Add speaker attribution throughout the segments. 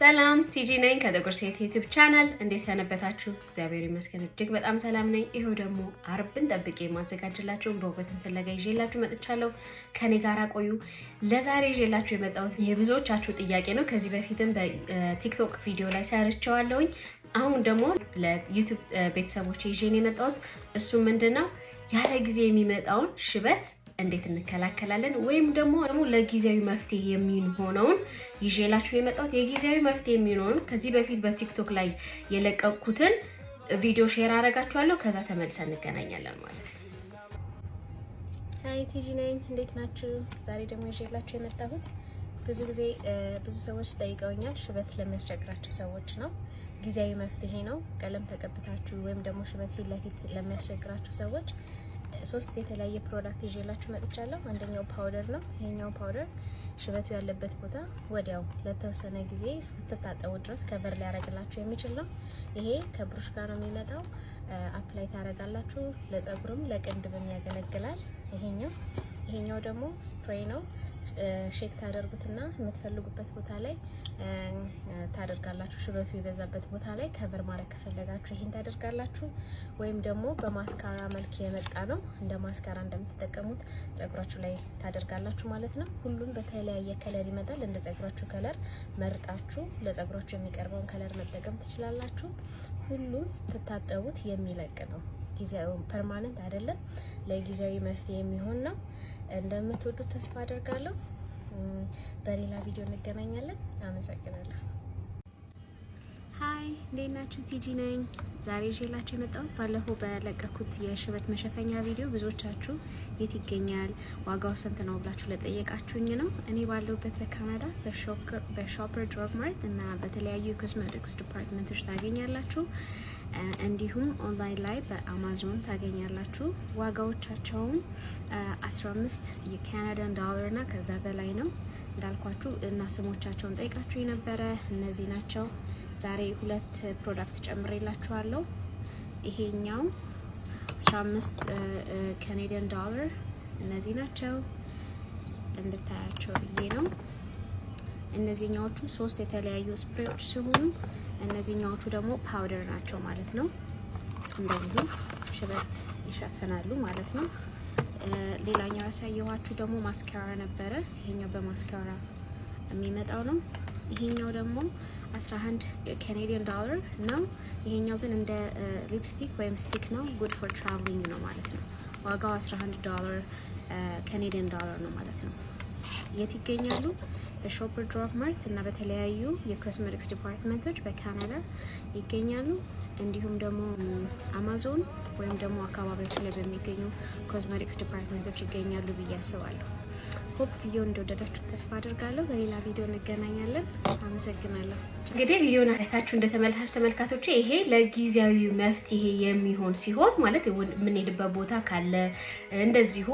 Speaker 1: ሰላም ቲጂ ነኝ ከጥቁር ሴት ዩቲዩብ ቻናል። እንዴት ሰነበታችሁ? እግዚአብሔር ይመስገን እጅግ በጣም ሰላም ነኝ። ይሄው ደግሞ አርብን ጠብቄ ማዘጋጅላችሁ በውበትን ፍለጋ ይዤላችሁ መጥቻለሁ። ከኔ ጋር ቆዩ። ለዛሬ ይዤላችሁ የመጣሁት የብዙዎቻችሁ ጥያቄ ነው። ከዚህ በፊትም በቲክቶክ ቪዲዮ ላይ ሰርቼዋለሁኝ። አሁን ደግሞ ለዩቲዩብ ቤተሰቦቼ ይዤ ነው የመጣሁት። እሱ ምንድነው ያለ ጊዜ የሚመጣውን ሽበት እንዴት እንከላከላለን ወይም ደግሞ ለጊዜያዊ መፍትሄ የሚሆነውን ይዤላችሁ የመጣሁት። የጊዜያዊ መፍትሄ የሚሆነውን ከዚህ በፊት በቲክቶክ ላይ የለቀቁትን ቪዲዮ ሼር አደርጋችኋለሁ። ከዛ ተመልሰን እንገናኛለን ማለት ነው። ሃይ ቲጂ ነኝ፣ እንዴት ናችሁ? ዛሬ ደግሞ ይዤላችሁ የመጣሁት ብዙ ጊዜ ብዙ ሰዎች ጠይቀውኛል። ሽበት ለሚያስቸግራቸው ሰዎች ነው፣ ጊዜያዊ መፍትሄ ነው። ቀለም ተቀብታችሁ ወይም ደግሞ ሽበት ፊት ለፊት ለሚያስቸግራችሁ ሰዎች ሶስት የተለያየ ፕሮዳክት ይዤላችሁ መጥቻለሁ። አንደኛው ፓውደር ነው። ይሄኛው ፓውደር ሽበቱ ያለበት ቦታ ወዲያው ለተወሰነ ጊዜ እስክትታጠቡ ድረስ ከቨር ሊያደርግላችሁ የሚችል ነው። ይሄ ከብሩሽ ጋር ነው የሚመጣው። አፕላይ ታደርጋላችሁ። ለፀጉርም ለቅንድብም ያገለግላል። ይሄኛው ደግሞ ስፕሬይ ነው። ሼክ ታደርጉትና የምትፈልጉበት ቦታ ላይ ታደርጋላችሁ። ሽበቱ የበዛበት ቦታ ላይ ከቨር ማድረግ ከፈለጋችሁ ይሄን ታደርጋላችሁ። ወይም ደግሞ በማስካራ መልክ የመጣ ነው። እንደ ማስካራ እንደምትጠቀሙት ፀጉራችሁ ላይ ታደርጋላችሁ ማለት ነው። ሁሉም በተለያየ ከለር ይመጣል። እንደ ፀጉራችሁ ከለር መርጣችሁ ለፀጉራችሁ የሚቀርበውን ከለር መጠቀም ትችላላችሁ። ሁሉም ስትታጠቡት የሚለቅ ነው። ጊዜያዊ ፐርማነንት አይደለም። ለጊዜያዊ መፍትሄ የሚሆን ነው። እንደምትወዱት ተስፋ አደርጋለሁ። በሌላ ቪዲዮ እንገናኛለን። አመሰግናለሁ። ሃይ እንዴት ናችሁ? ቲጂ ነኝ። ዛሬ ይዤላችሁ የመጣሁት ባለፈው በለቀኩት የሽበት መሸፈኛ ቪዲዮ ብዙዎቻችሁ የት ይገኛል ዋጋው ስንት ነው ብላችሁ ለጠየቃችሁኝ ነው። እኔ ባለሁበት በካናዳ በሾፐር ድራግ ማርት እና በተለያዩ ኮስሜቲክስ ዲፓርትመንቶች ታገኛላችሁ። እንዲሁም ኦንላይን ላይ በአማዞን ታገኛላችሁ። ዋጋዎቻቸውም 15 የካናዳን ዶላር እና ከዛ በላይ ነው። እንዳልኳችሁ እና ስሞቻቸውን ጠይቃችሁ የነበረ እነዚህ ናቸው። ዛሬ ሁለት ፕሮዳክት ጨምሬላችኋለሁ። ይሄኛው 15 ካናዲያን ዶላር እነዚህ ናቸው እንድታያቸው ብዬ ነው። እነዚህኛዎቹ ሶስት የተለያዩ ስፕሬዎች ሲሆኑ እነዚህኛዎቹ ደግሞ ፓውደር ናቸው ማለት ነው። እንደዚሁ ሽበት ይሸፍናሉ ማለት ነው። ሌላኛው ያሳየኋችሁ ደግሞ ማስካራ ነበረ። ይሄኛው በማስካራ የሚመጣው ነው። ይሄኛው ደግሞ 11 ካናዲያን ዶላር ነው። ይሄኛው ግን እንደ ሊፕስቲክ ወይም ስቲክ ነው። ጉድ ፎር ትራቭሊንግ ነው ማለት ነው። ዋጋው 11 ዶላር ካናዲያን ዶላር ነው ማለት ነው። የት ይገኛሉ? በሾፐር ድራግ ማርት እና በተለያዩ የኮስሜቲክስ ዲፓርትመንቶች በካናዳ ይገኛሉ። እንዲሁም ደግሞ አማዞን ወይም ደግሞ አካባቢዎች ላይ በሚገኙ ኮስሜቲክስ ዲፓርትመንቶች ይገኛሉ ብዬ አስባለሁ። ሆፕ ቪዲዮ እንደወደዳችሁ ተስፋ አድርጋለሁ። በሌላ ቪዲዮ እንገናኛለን። አመሰግናለሁ። እንግዲህ ቪዲዮን አይታችሁ እንደተመለሳችሁ ተመልካቾቼ፣ ይሄ ለጊዜያዊ መፍትሄ የሚሆን ሲሆን ማለት የምንሄድበት ቦታ ካለ እንደዚሁ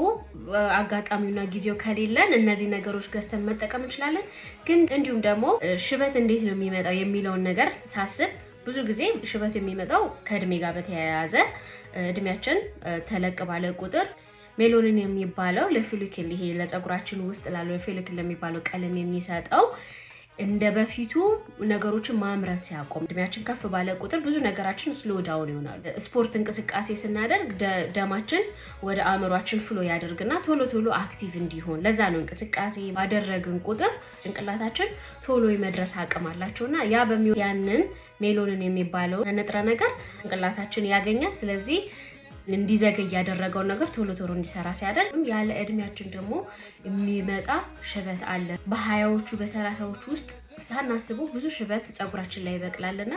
Speaker 1: አጋጣሚውና ጊዜው ከሌለን እነዚህ ነገሮች ገዝተን መጠቀም እንችላለን። ግን እንዲሁም ደግሞ ሽበት እንዴት ነው የሚመጣው የሚለውን ነገር ሳስብ ብዙ ጊዜ ሽበት የሚመጣው ከእድሜ ጋር በተያያዘ እድሜያችን ተለቅ ባለ ቁጥር ሜሎኒን የሚባለው ለፎሊክል ይሄ ለፀጉራችን ውስጥ ላለው ለፎሊክል ለሚባለው ቀለም የሚሰጠው እንደ በፊቱ ነገሮችን ማምረት ሲያቆም እድሜያችን ከፍ ባለ ቁጥር ብዙ ነገራችን ስሎ ዳውን ይሆናል። ስፖርት እንቅስቃሴ ስናደርግ ደማችን ወደ አእምሯችን ፍሎ ያደርግና ቶሎ አክቲቭ እንዲሆን ለዛ ነው እንቅስቃሴ ባደረግን ቁጥር ጭንቅላታችን ቶሎ የመድረስ አቅም አላቸውና ያ በሚሆን ያንን ሜሎኒን የሚባለው ንጥረ ነገር ጭንቅላታችን ያገኛል። ስለዚህ እንዲዘገይ ያደረገው ነገር ቶሎ እንዲሰራ ሲያደርግ ያለ እድሜያችን ደግሞ የሚመጣ ሽበት አለ። በ20ዎቹ በ30ዎቹ ውስጥ ሳናስበው ብዙ ሽበት ፀጉራችን ላይ ይበቅላልና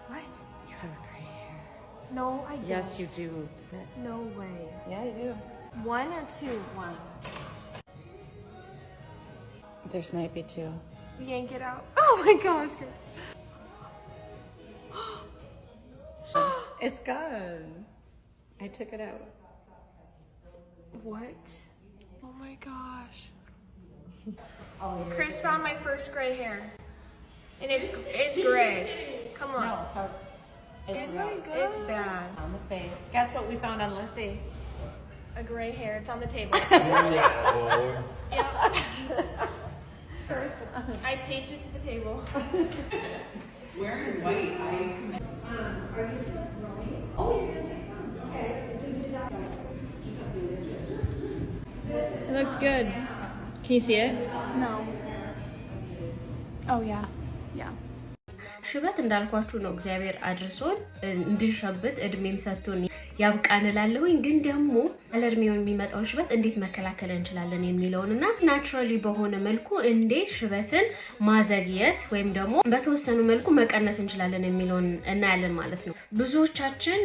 Speaker 2: What? You have a gray hair. No, I don't.
Speaker 3: Yes, you do.
Speaker 2: No way.
Speaker 3: Yeah, you do.
Speaker 2: One or two?
Speaker 3: One. There's might be two.
Speaker 2: Yank it out. Oh my gosh.
Speaker 3: It's gone. I took it out.
Speaker 2: What? Oh my gosh. Chris found my first gray hair. And it's gray. Come on.
Speaker 3: No,
Speaker 2: It's bad.
Speaker 3: on the face. Guess what we found on Lucy?
Speaker 2: A gray hair. It's on the table.
Speaker 4: No.
Speaker 2: Yeah. to the table.
Speaker 4: Wearing white,
Speaker 2: Are you still growing? Oh, you're gonna take some. Okay.
Speaker 3: It looks good. Can you see it?
Speaker 2: No. Oh yeah. Yeah.
Speaker 1: ሽበት እንዳልኳችሁ ነው እግዚአብሔር አድርሶን እንድንሸብት እድሜም ሰጥቶን ያብቃን እላለሁኝ። ግን ደግሞ አለርሚው የሚመጣው ሽበት እንዴት መከላከል እንችላለን የሚለውንና ናቹራሊ በሆነ መልኩ እንዴት ሽበትን ማዘግየት ወይም ደግሞ በተወሰኑ መልኩ መቀነስ እንችላለን የሚለውን እናያለን ማለት ነው። ብዙዎቻችን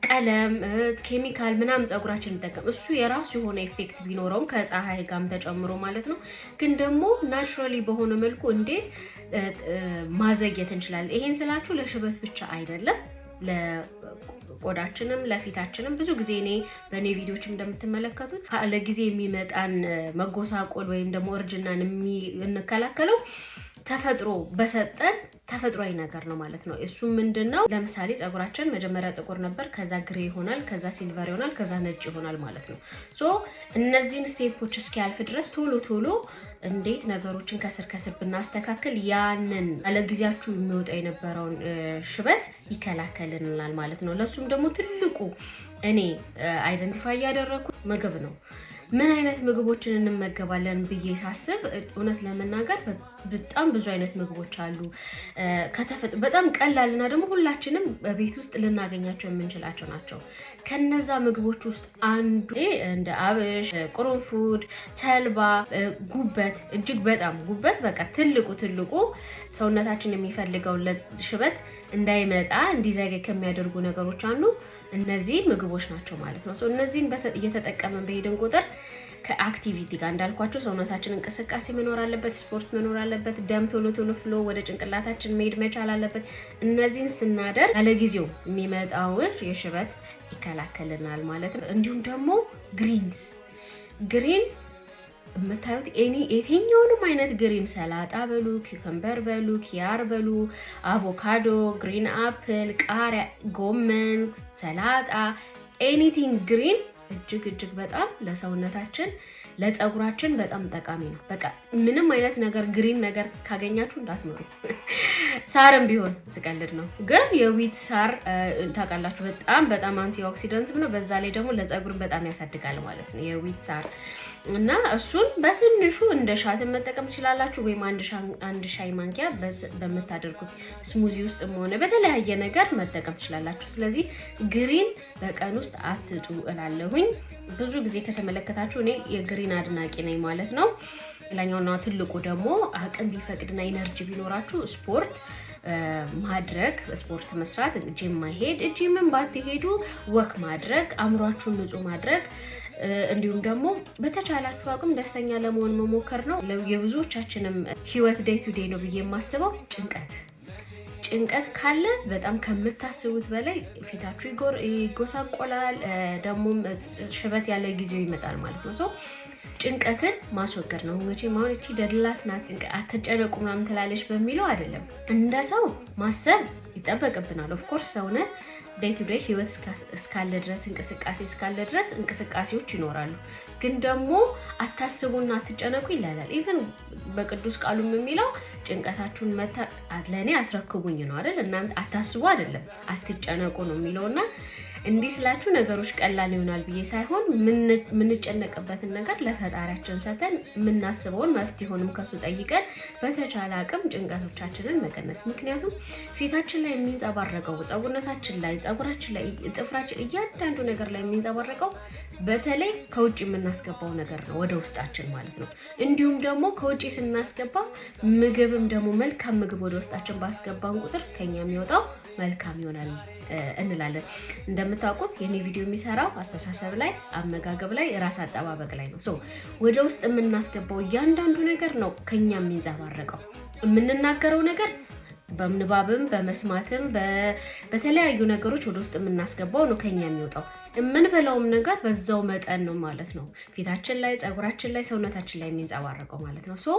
Speaker 1: ቀለም ኬሚካል ምናምን ጸጉራችን እንጠቀም እሱ የራሱ የሆነ ኢፌክት ቢኖረውም ከፀሐይ ጋርም ተጨምሮ ማለት ነው። ግን ደግሞ ናቹራሊ በሆነ መልኩ እንዴት ማዘግየት እንችላለን። ይሄን ስላችሁ ለሽበት ብቻ አይደለም ለቆዳችንም ለፊታችንም ብዙ ጊዜ እኔ በኔ ቪዲዮዎች እንደምትመለከቱት ያለግዜ የሚመጣን መጎሳቆል ወይም ደግሞ እርጅናን እንከላከለው ተፈጥሮ በሰጠን ተፈጥሯዊ ነገር ነው ማለት ነው። እሱ ምንድነው? ለምሳሌ ጸጉራችን መጀመሪያ ጥቁር ነበር፣ ከዛ ግሬ ይሆናል፣ ከዛ ሲልቨር ይሆናል፣ ከዛ ነጭ ይሆናል ማለት ነው። ሶ እነዚህን ስቴፖች እስኪያልፍ ድረስ ቶሎ እንዴት ነገሮችን ከስር ከስር ብናስተካክል ያንን ያለግዜያችሁ የሚወጣ የነበረውን ሽበት ይከላከልልናል ማለት ነው። ለሱም ደግሞ ትልቁ እኔ አይደንቲፋይ ያደረኩት ምግብ ነው። ምን አይነት ምግቦችን እንመገባለን ብዬ ሳስብ እውነት ለመናገር በጣም ብዙ አይነት ምግቦች አሉ። ከተፈጥሮ በጣም ቀላልና ደግሞ ሁላችንም በቤት ውስጥ ልናገኛቸው የምንችላቸው ናቸው። ከነዛ ምግቦች ውስጥ አንዱ እንደ አብሽ፣ ቁርንፉድ፣ ተልባ፣ ጉበት እጅግ በጣም ጉበት በቃ ትልቁ ሰውነታችን የሚፈልገውን ለሽበት እንዳይመጣ እንዲዘገይ ከሚያደርጉ ነገሮች አንዱ እነዚህ ምግቦች ናቸው ማለት ነው። እነዚህን እየተጠቀመን በሄድን ቁጥር ከአክቲቪቲ ጋር እንዳልኳቸው ሰውነታችን እንቅስቃሴ መኖር አለበት፣ ስፖርት መኖር አለበት፣ ደም ቶሎ ፍሎ ወደ ጭንቅላታችን መሄድ መቻል አለበት። እነዚህን ስናደርግ ያለግዜው የሚመጣውን የሽበት ይከላከልናል ማለት ነው። እንዲሁም ደግሞ ግሪን የምታዩት የትኛውንም አይነት ግሪን ሰላጣ በሉ፣ ኪከምበር በሉ፣ ኪያር በሉ፣ አቮካዶ፣ ግሪን አፕል፣ ቃሪያ፣ ጎመን፣ ሰላጣ ኤኒቲንግ ግሪን እጅግ በጣም ለሰውነታችን ለፀጉራችን በጣም ጠቃሚ ነው። በቃ ምንም አይነት ነገር ግሪን ነገር ካገኛችሁ እንዳትመሩ። ሳርም ቢሆን ስቀልድ ነው፣ ግን የዊት ሳር ታውቃላችሁ በጣም አንቲ ኦክሲዳንት ነው። በዛ ላይ ደግሞ ለፀጉርን በጣም ያሳድጋል ማለት ነው የዊት ሳር እና እሱን በትንሹ እንደ ሻትን መጠቀም ትችላላችሁ፣ ወይም አንድ ሻይ ማንኪያ በመታደርጉት ስሙዚ ውስጥም ሆነ በተለያየ ነገር መጠቀም ትችላላችሁ። ስለዚህ ግሪን በቀን ውስጥ አትጡ እላለሁኝ። ብዙ ጊዜ ከተመለከታችሁ እኔ የግሪን አድናቂ ነኝ ማለት ነው። ሌላኛውና ትልቁ ደግሞ አቅም ቢፈቅድና ኢነርጂ ቢኖራችሁ ስፖርት ማድረግ፣ ስፖርት መስራት፣ ጂም ማሄድ፣ ጂምም ባትሄዱ ወክ ማድረግ፣ አእምሯችሁን ንጹህ ማድረግ፣ እንዲሁም ደግሞ በተቻላችሁ አቅም ደስተኛ ለመሆን መሞከር ነው። የብዙዎቻችንም ህይወት ዴይ ቱ ዴይ ነው ብዬ የማስበው ጭንቀት ካለ በጣም ከምታስቡት በላይ ፊታችሁ ይጎሳቆላል፣ ደግሞ ሽበት ያለግዜው ይመጣል ማለት ነው። ጭንቀትን ማስወገድ ነው። መቼም አሁን እቺ ደድላት ናት አትጨነቁ ምናምን ትላለች በሚለው አይደለም። እንደ ሰው ማሰብ ይጠበቅብናል። ኦፍ ኮርስ ሰውነት ዴይ ቱ ዴይ ህይወት እስካለ ድረስ እንቅስቃሴ እስካለ ድረስ እንቅስቃሴዎች ይኖራሉ። ግን ደግሞ አታስቡና አትጨነቁ ይላል። ኢቭን በቅዱስ ቃሉም የሚለው ጭንቀታችሁን ለኔ አስረክቡኝ ነው አይደል? እናንተ አታስቡ አይደለም አትጨነቁ ነው የሚለውና እንዲህ ስላችሁ ነገሮች ቀላል ይሆናል ብዬ ሳይሆን ምንጨነቅበትን ነገር ለፈጣሪያችን ሰተን የምናስበውን መፍትሄውንም ከሱ ጠይቀን በተቻለ አቅም ጭንቀቶቻችንን መቀነስ። ምክንያቱም ፊታችን ላይ የሚንጸባረቀው ፀጉርነታችን ላይ ፀጉራችን ላይ ጥፍራችን እያንዳንዱ ነገር ላይ የሚንጸባረቀው በተለይ ከውጭ የምናስገባው ነገር ነው ወደ ውስጣችን ማለት ነው። እንዲሁም ደግሞ ከውጭ ስናስገባ ምግብም ደግሞ መልካም ምግብ ወደ ውስጣችን ባስገባን ቁጥር ከኛ የሚወጣው መልካም ይሆናል እንላለን። እንደምታውቁት የኔ ቪዲዮ የሚሰራው አስተሳሰብ ላይ፣ አመጋገብ ላይ፣ ራስ አጠባበቅ ላይ ነው። ወደ ውስጥ የምናስገባው እያንዳንዱ ነገር ነው ከኛ የሚንጸባረቀው። የምንናገረው ነገር በምንባብም በመስማትም በተለያዩ ነገሮች ወደ ውስጥ የምናስገባው ነው ከኛ የሚወጣው። የምንበላውም ነገር በዛው መጠን ነው ማለት ነው ፊታችን ላይ ጸጉራችን ላይ ሰውነታችን ላይ የሚንጸባረቀው ማለት ነው ሶ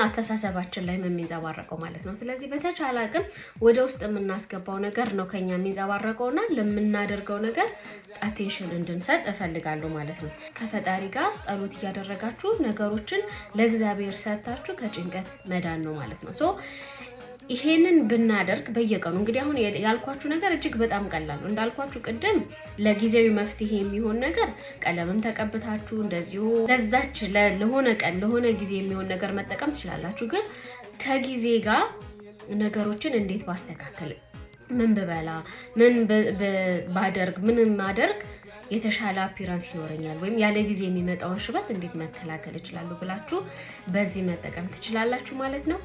Speaker 1: አስተሳሰባችን ላይ የሚንጸባረቀው ማለት ነው ስለዚህ በተቻለ አቅም ወደ ውስጥ የምናስገባው ነገር ነው ከኛ የሚንጸባረቀውና ለምናደርገው ነገር አቴንሽን እንድንሰጥ እፈልጋለሁ ማለት ነው ከፈጣሪ ጋር ጸሎት ያደረጋችሁ ነገሮችን ለእግዚአብሔር ሰጣችሁ ከጭንቀት መዳን ነው ማለት ነው ሶ ይሄንን ብናደርግ በየቀኑ እንግዲህ አሁን ያልኳችሁ ነገር እጅግ በጣም ቀላል ነው እንዳልኳችሁ ቅድም ለጊዜያዊ መፍትሄ የሚሆን ነገር ቀለምም ተቀብታችሁ እንደዚሁ ለዛች ለሆነ ቀን ለሆነ ጊዜ የሚሆን ነገር መጠቀም ትችላላችሁ ግን ከጊዜ ጋር ነገሮችን እንዴት ባስተካከል ምን በበላ ምን ባደርግ ምን ማደርግ የተሻለ አፒራንስ ይኖረኛል ወይም ያለ ጊዜ የሚመጣውን ሽበት እንዴት መከላከል እችላለሁ ብላችሁ በዚህ መጠቀም ትችላላችሁ ማለት ነው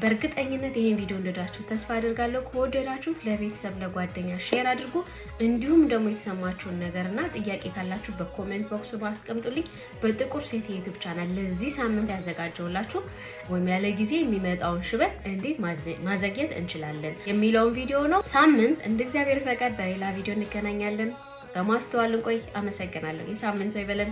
Speaker 1: በእርግጠኝነት ይሄን ቪዲዮ እንደወደዳችሁ ተስፋ አደርጋለሁ ከወደዳችሁት ለቤተሰብ ለጓደኛ ሼር አድርጉ እንዲሁም ደግሞ የተሰማችሁን ነገርና ጥያቄ ካላችሁ በኮሜንት ቦክስ አስቀምጡልኝ በጥቁር ሴት ዩቲዩብ ቻናል ለዚህ ሳምንት ያዘጋጀውላችሁ ወይም ያለ ጊዜ የሚመጣውን ሽበት እንዴት ማዘግየት እንችላለን የሚለውን ቪዲዮ ነው ሳምንት እንደ እግዚአብሔር ፈቃድ በሌላ ቪዲዮ እንገናኛለን በማስተዋል እንቆይ አመሰግናለሁ የሳምንት ሰው ይበለን